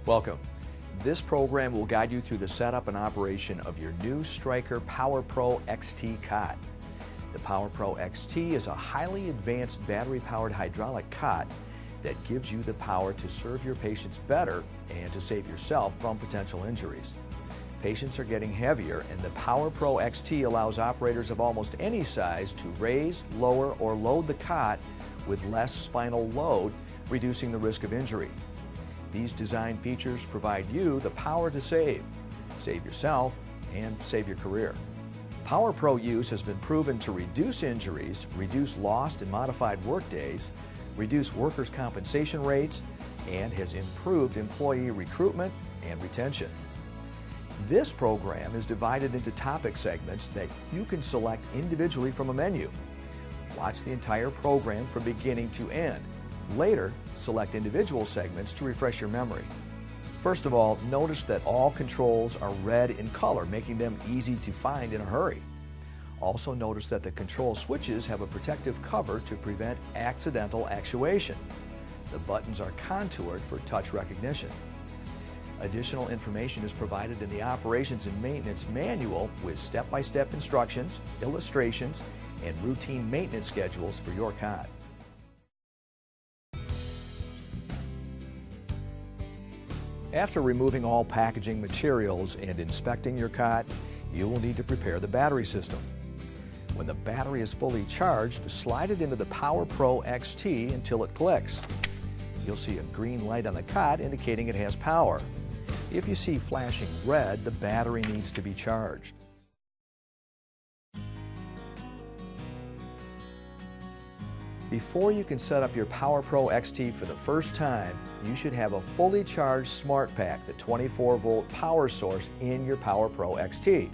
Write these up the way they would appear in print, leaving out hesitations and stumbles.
Welcome. This program will guide you through the setup and operation of your new Stryker PowerPro XT cot. The PowerPro XT is a highly advanced battery-powered hydraulic cot that gives you the power to serve your patients better and to save yourself from potential injuries. Patients are getting heavier, and the PowerPro XT allows operators of almost any size to raise, lower, or load the cot with less spinal load, reducing the risk of injury. These design features provide you the power to save yourself, and save your career. PowerPro use has been proven to reduce injuries, reduce lost and modified work days, reduce workers' compensation rates, and has improved employee recruitment and retention. This program is divided into topic segments that you can select individually from a menu. Watch the entire program from beginning to end. Later, select individual segments to refresh your memory. First of all, notice that all controls are red in color, making them easy to find in a hurry. Also notice that the control switches have a protective cover to prevent accidental actuation. The buttons are contoured for touch recognition. Additional information is provided in the Operations and Maintenance Manual with step-by-step instructions, illustrations, and routine maintenance schedules for your cot. After removing all packaging materials and inspecting your cot, you will need to prepare the battery system. When the battery is fully charged, slide it into the PowerPro XT until it clicks. You'll see a green light on the cot indicating it has power. If you see flashing red, the battery needs to be charged. Before you can set up your PowerPro XT for the first time, you should have a fully charged Smart Pack, the 24-volt power source, in your PowerPro XT.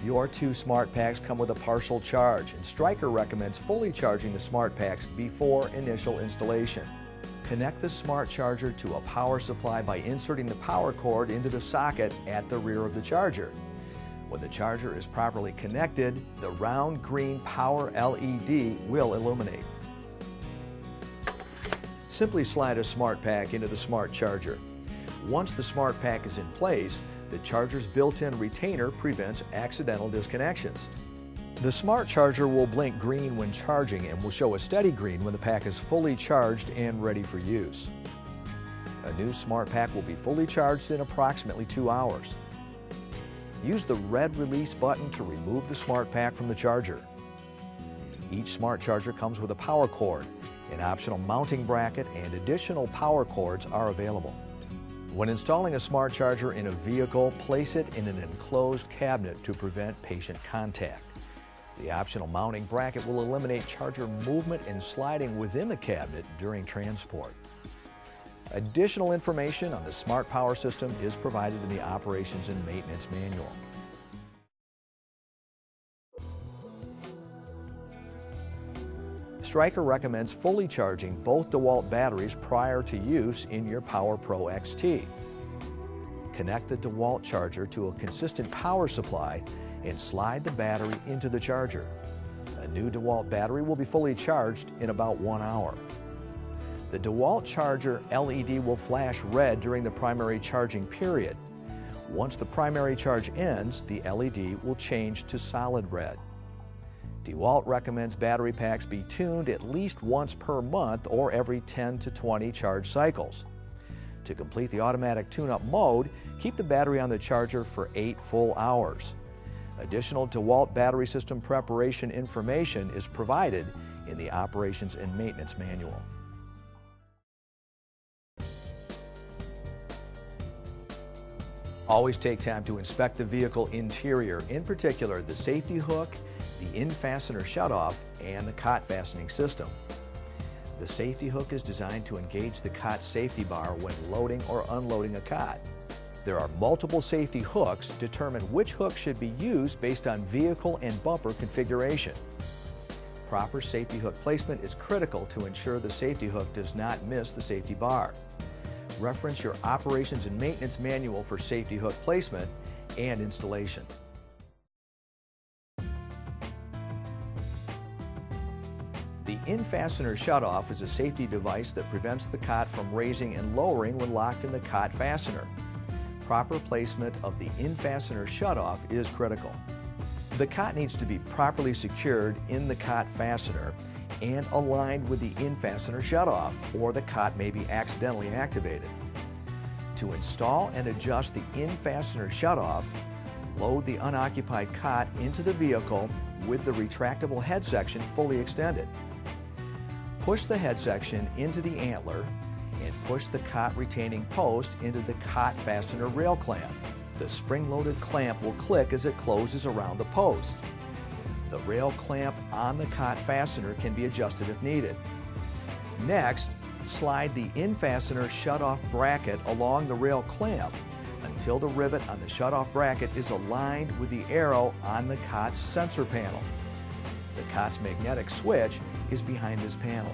Your two Smart Packs come with a partial charge, and Stryker recommends fully charging the Smart Packs before initial installation. Connect the Smart Charger to a power supply by inserting the power cord into the socket at the rear of the charger. When the charger is properly connected, the round green power LED will illuminate. Simply slide a Smart Pack into the Smart Charger. Once the Smart Pack is in place, the charger's built-in retainer prevents accidental disconnections. The Smart Charger will blink green when charging and will show a steady green when the pack is fully charged and ready for use. A new Smart Pack will be fully charged in approximately 2 hours. Use the red release button to remove the Smart Pack from the charger. Each Smart Charger comes with a power cord. An optional mounting bracket and additional power cords are available. When installing a Smart Charger in a vehicle, place it in an enclosed cabinet to prevent patient contact. The optional mounting bracket will eliminate charger movement and sliding within the cabinet during transport. Additional information on the Smart Power System is provided in the Operations and Maintenance Manual. Stryker recommends fully charging both DeWalt batteries prior to use in your PowerPro XT. Connect the DeWalt charger to a consistent power supply and slide the battery into the charger. A new DeWalt battery will be fully charged in about 1 hour. The DeWalt charger LED will flash red during the primary charging period. Once the primary charge ends, the LED will change to solid red. DeWalt recommends battery packs be tuned at least once per month or every 10 to 20 charge cycles. To complete the automatic tune-up mode, keep the battery on the charger for 8 full hours. Additional DeWalt battery system preparation information is provided in the Operations and Maintenance Manual. Always take time to inspect the vehicle interior, in particular the safety hook, the in-fastener shutoff, and the cot fastening system. The safety hook is designed to engage the cot safety bar when loading or unloading a cot. There are multiple safety hooks. Determine which hook should be used based on vehicle and bumper configuration. Proper safety hook placement is critical to ensure the safety hook does not miss the safety bar. Reference your Operations and Maintenance Manual for safety hook placement and installation. The in-fastener shutoff is a safety device that prevents the cot from raising and lowering when locked in the cot fastener. Proper placement of the in-fastener shutoff is critical. The cot needs to be properly secured in the cot fastener and aligned with the in-fastener shutoff, or the cot may be accidentally activated. To install and adjust the in-fastener shutoff, load the unoccupied cot into the vehicle with the retractable head section fully extended. Push the head section into the antler and push the cot retaining post into the cot fastener rail clamp. The spring-loaded clamp will click as it closes around the post. The rail clamp on the cot fastener can be adjusted if needed. Next, slide the in-fastener shutoff bracket along the rail clamp until the rivet on the shutoff bracket is aligned with the arrow on the cot's sensor panel. The cot's magnetic switch is behind this panel.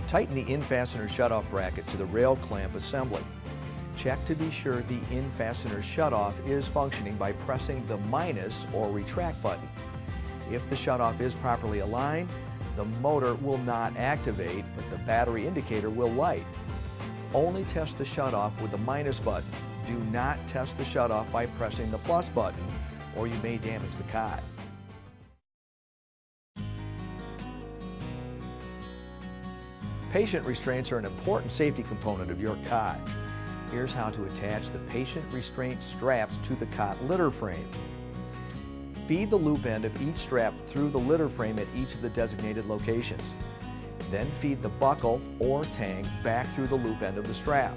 Tighten the in-fastener shutoff bracket to the rail clamp assembly. Check to be sure the in-fastener shutoff is functioning by pressing the minus or retract button. If the shutoff is properly aligned, the motor will not activate, but the battery indicator will light. Only test the shutoff with the minus button. Do not test the shutoff by pressing the plus button, or you may damage the cot. Patient restraints are an important safety component of your cot. Here's how to attach the patient restraint straps to the cot litter frame. Feed the loop end of each strap through the litter frame at each of the designated locations. Then feed the buckle or tang back through the loop end of the strap.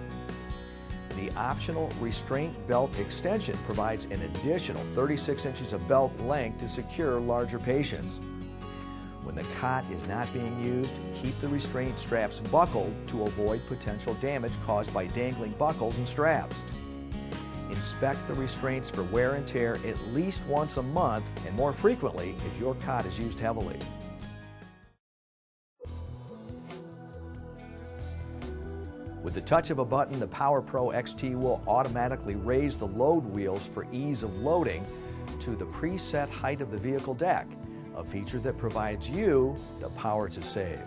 The optional restraint belt extension provides an additional 36 inches of belt length to secure larger patients. When the cot is not being used, keep the restraint straps buckled to avoid potential damage caused by dangling buckles and straps. Inspect the restraints for wear and tear at least once a month and more frequently if your cot is used heavily. With the touch of a button, the PowerPro XT will automatically raise the load wheels for ease of loading to the preset height of the vehicle deck, a feature that provides you the power to save.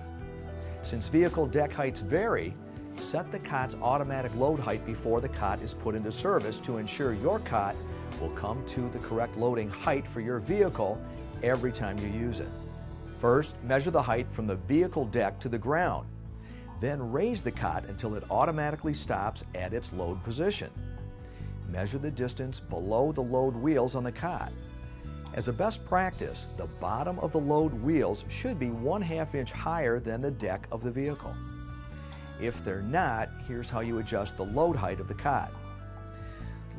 Since vehicle deck heights vary, set the cot's automatic load height before the cot is put into service to ensure your cot will come to the correct loading height for your vehicle every time you use it. First, measure the height from the vehicle deck to the ground. Then raise the cot until it automatically stops at its load position. Measure the distance below the load wheels on the cot. As a best practice, the bottom of the load wheels should be 1/2 inch higher than the deck of the vehicle. If they're not, here's how you adjust the load height of the cot.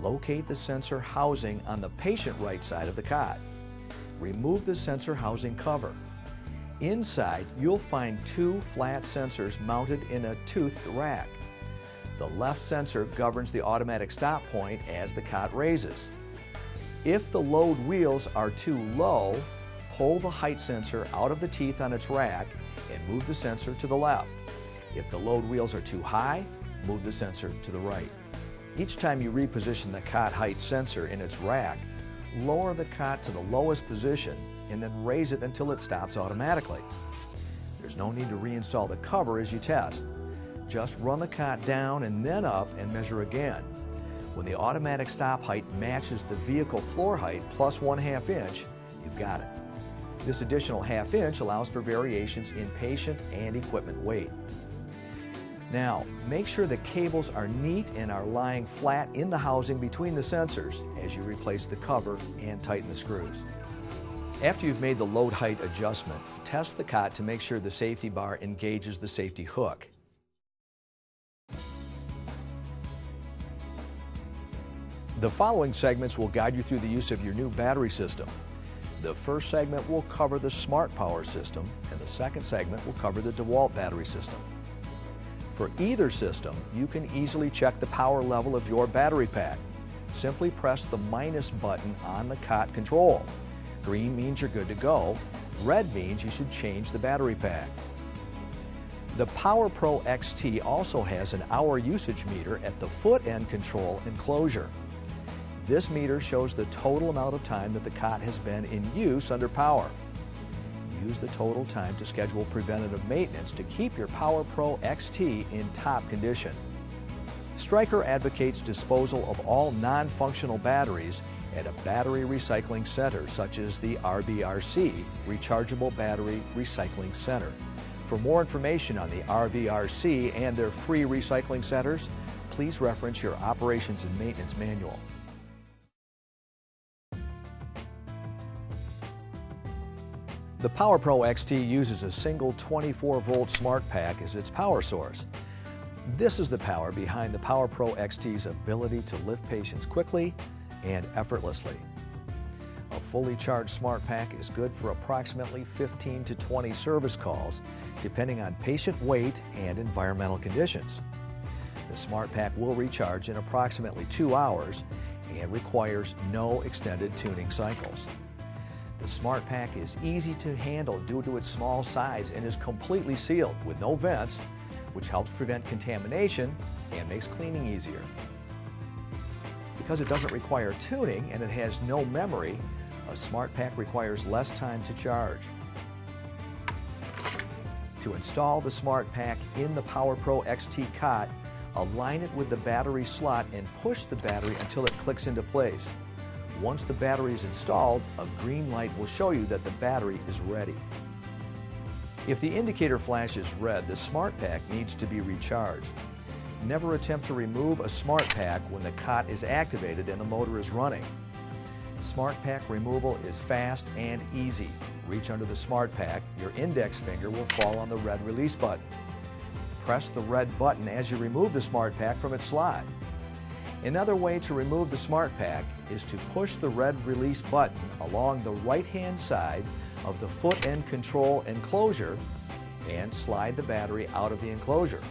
Locate the sensor housing on the patient right side of the cot. Remove the sensor housing cover. Inside, you'll find 2 flat sensors mounted in a toothed rack. The left sensor governs the automatic stop point as the cot raises. If the load wheels are too low, pull the height sensor out of the teeth on its rack and move the sensor to the left. If the load wheels are too high, move the sensor to the right. Each time you reposition the cot height sensor in its rack, lower the cot to the lowest position and then raise it until it stops automatically. There's no need to reinstall the cover as you test. Just run the cot down and then up and measure again. When the automatic stop height matches the vehicle floor height plus 1/2 inch, you've got it. This additional 1/2 inch allows for variations in patient and equipment weight. Now, make sure the cables are neat and are lying flat in the housing between the sensors as you replace the cover and tighten the screws. After you've made the load height adjustment, test the cot to make sure the safety bar engages the safety hook. The following segments will guide you through the use of your new battery system. The first segment will cover the Smart Power system, and the second segment will cover the DeWalt battery system. For either system, you can easily check the power level of your battery pack. Simply press the minus button on the cot control. Green means you're good to go. Red means you should change the battery pack. The PowerPro XT also has an hour usage meter at the foot end control enclosure. This meter shows the total amount of time that the cot has been in use under power. use the total time to schedule preventative maintenance to keep your PowerPro XT in top condition. Stryker advocates disposal of all non-functional batteries at a battery recycling center such as the RBRC, Rechargeable Battery Recycling Center. For more information on the RBRC and their free recycling centers, please reference your Operations and Maintenance Manual. The PowerPro XT uses a single 24-volt smart pack as its power source. This is the power behind the PowerPro XT's ability to lift patients quickly and effortlessly. A fully charged smart pack is good for approximately 15 to 20 service calls, depending on patient weight and environmental conditions. The smart pack will recharge in approximately 2 hours and requires no extended tuning cycles. The smart pack is easy to handle due to its small size and is completely sealed with no vents, which helps prevent contamination and makes cleaning easier. Because it doesn't require tuning and it has no memory, a smart pack requires less time to charge. To install the smart pack in the PowerPro XT cot, align it with the battery slot and push the battery until it clicks into place. Once the battery is installed, a green light will show you that the battery is ready. If the indicator flashes red, the smart pack needs to be recharged. Never attempt to remove a smart pack when the cot is activated and the motor is running. Smart pack removal is fast and easy. Reach under the smart pack, your index finger will fall on the red release button. Press the red button as you remove the smart pack from its slot. Another way to remove the smart pack is to push the red release button along the right-hand side of the foot end control enclosure and slide the battery out of the enclosure.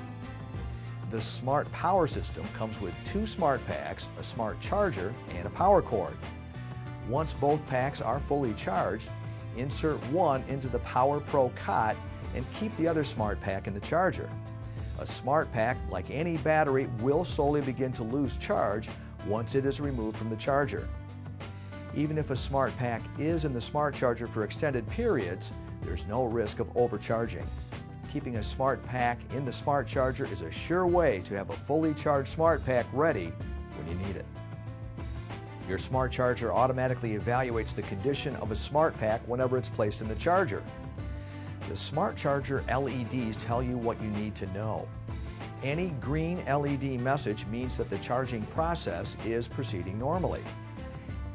The smart power system comes with 2 smart packs, a smart charger, and a power cord. Once both packs are fully charged, insert one into the PowerPro cot and keep the other smart pack in the charger. A smart pack, like any battery, will slowly begin to lose charge once it is removed from the charger. Even if a smart pack is in the smart charger for extended periods, there's no risk of overcharging. Keeping a smart pack in the smart charger is a sure way to have a fully charged smart pack ready when you need it. Your smart charger automatically evaluates the condition of a smart pack whenever it's placed in the charger. The smart charger LEDs tell you what you need to know. Any green LED message means that the charging process is proceeding normally.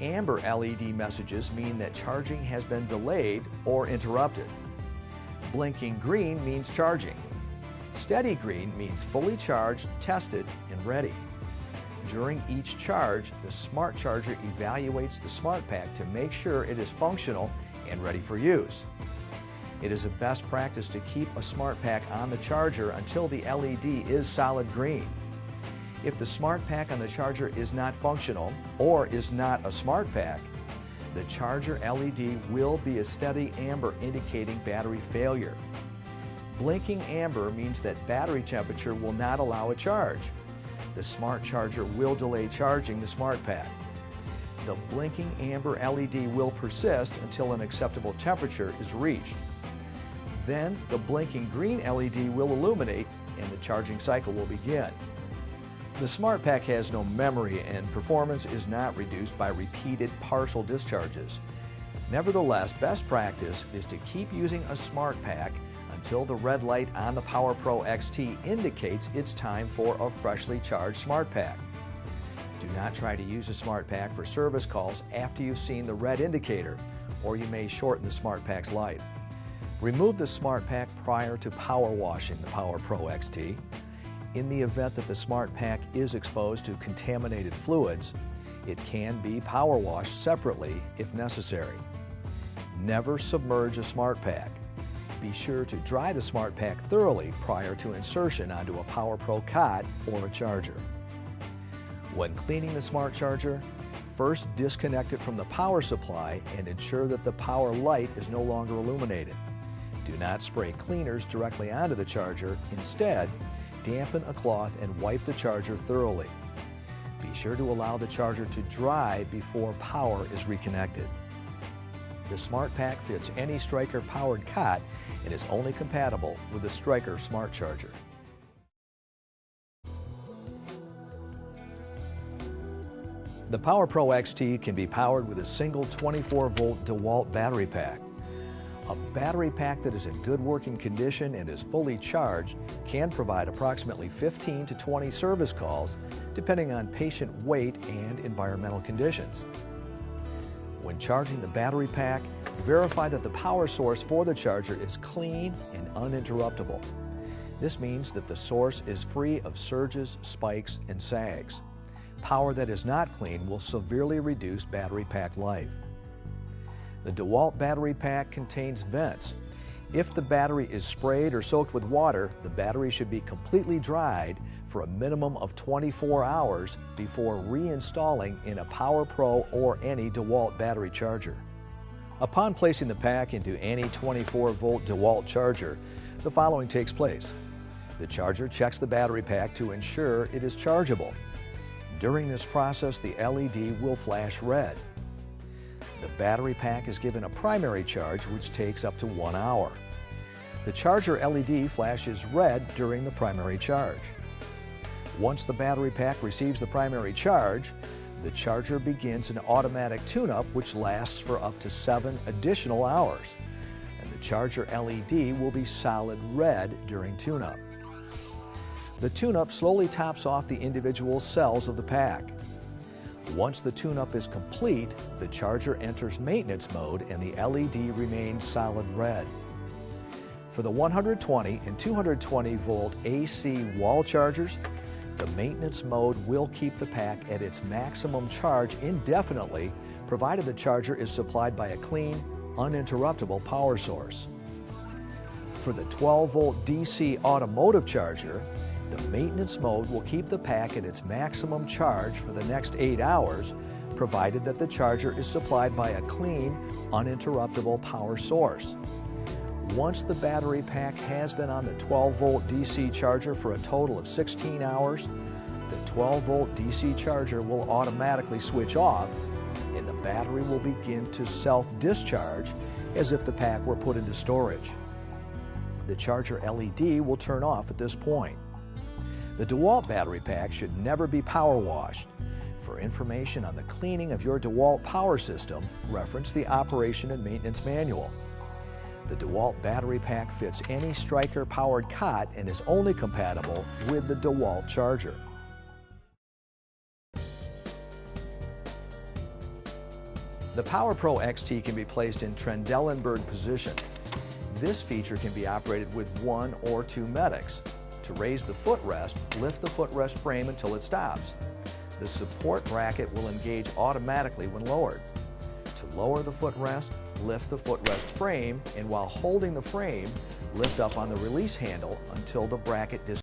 Amber LED messages mean that charging has been delayed or interrupted. Blinking green means charging. Steady green means fully charged, tested, and ready. During each charge, the smart charger evaluates the smart pack to make sure it is functional and ready for use. It is a best practice to keep a smart pack on the charger until the LED is solid green. If the smart pack on the charger is not functional or is not a smart pack, the charger LED will be a steady amber indicating battery failure. Blinking amber means that battery temperature will not allow a charge. The smart charger will delay charging the smart pack. The blinking amber LED will persist until an acceptable temperature is reached. Then the blinking green LED will illuminate and the charging cycle will begin. The smart pack has no memory and performance is not reduced by repeated partial discharges. Nevertheless, best practice is to keep using a smart pack until the red light on the PowerPro XT indicates it's time for a freshly charged smart pack. Do not try to use a smart pack for service calls after you've seen the red indicator, or you may shorten the smart pack's life. Remove the smart pack prior to power washing the PowerPro XT. In the event that the smart pack is exposed to contaminated fluids, it can be power washed separately if necessary. Never submerge a smart pack. Be sure to dry the smart pack thoroughly prior to insertion onto a PowerPro cot or a charger. When cleaning the smart charger, first disconnect it from the power supply and ensure that the power light is no longer illuminated. Do not spray cleaners directly onto the charger. Instead, dampen a cloth and wipe the charger thoroughly. Be sure to allow the charger to dry before power is reconnected. The Smart Pack fits any Stryker powered cot and is only compatible with the Stryker Smart Charger. The PowerPro XT can be powered with a single 24-volt DeWalt battery pack. A battery pack that is in good working condition and is fully charged can provide approximately 15 to 20 service calls depending on patient weight and environmental conditions. When charging the battery pack, verify that the power source for the charger is clean and uninterruptible. This means that the source is free of surges, spikes, and sags. Power that is not clean will severely reduce battery pack life. The DeWalt battery pack contains vents. If the battery is sprayed or soaked with water, the battery should be completely dried for a minimum of 24 hours before reinstalling in a PowerPro or any DeWalt battery charger. Upon placing the pack into any 24-volt DeWalt charger, the following takes place. The charger checks the battery pack to ensure it is chargeable. During this process, the LED will flash red. The battery pack is given a primary charge, which takes up to 1 hour. The charger LED flashes red during the primary charge. Once the battery pack receives the primary charge, the charger begins an automatic tune-up which lasts for up to 7 additional hours. And the charger LED will be solid red during tune-up. The tune-up slowly tops off the individual cells of the pack. Once the tune-up is complete, the charger enters maintenance mode and the LED remains solid red. For the 120 and 220 volt AC wall chargers, the maintenance mode will keep the pack at its maximum charge indefinitely, provided the charger is supplied by a clean, uninterruptible power source. For the 12 volt DC automotive charger, the maintenance mode will keep the pack at its maximum charge for the next 8 hours, provided that the charger is supplied by a clean, uninterruptible power source. Once the battery pack has been on the 12-volt DC charger for a total of 16 hours, the 12-volt DC charger will automatically switch off and the battery will begin to self-discharge as if the pack were put into storage. The charger LED will turn off at this point. The DeWalt battery pack should never be power washed. For information on the cleaning of your DeWalt power system, reference the Operation and Maintenance Manual. The DeWalt battery pack fits any Stryker powered cot and is only compatible with the DeWalt charger. The PowerPro XT can be placed in Trendelenburg position. This feature can be operated with 1 or 2 medics. To raise the footrest, lift the footrest frame until it stops. The support bracket will engage automatically when lowered. To lower the footrest, lift the footrest frame, and while holding the frame, lift up on the release handle until the bracket is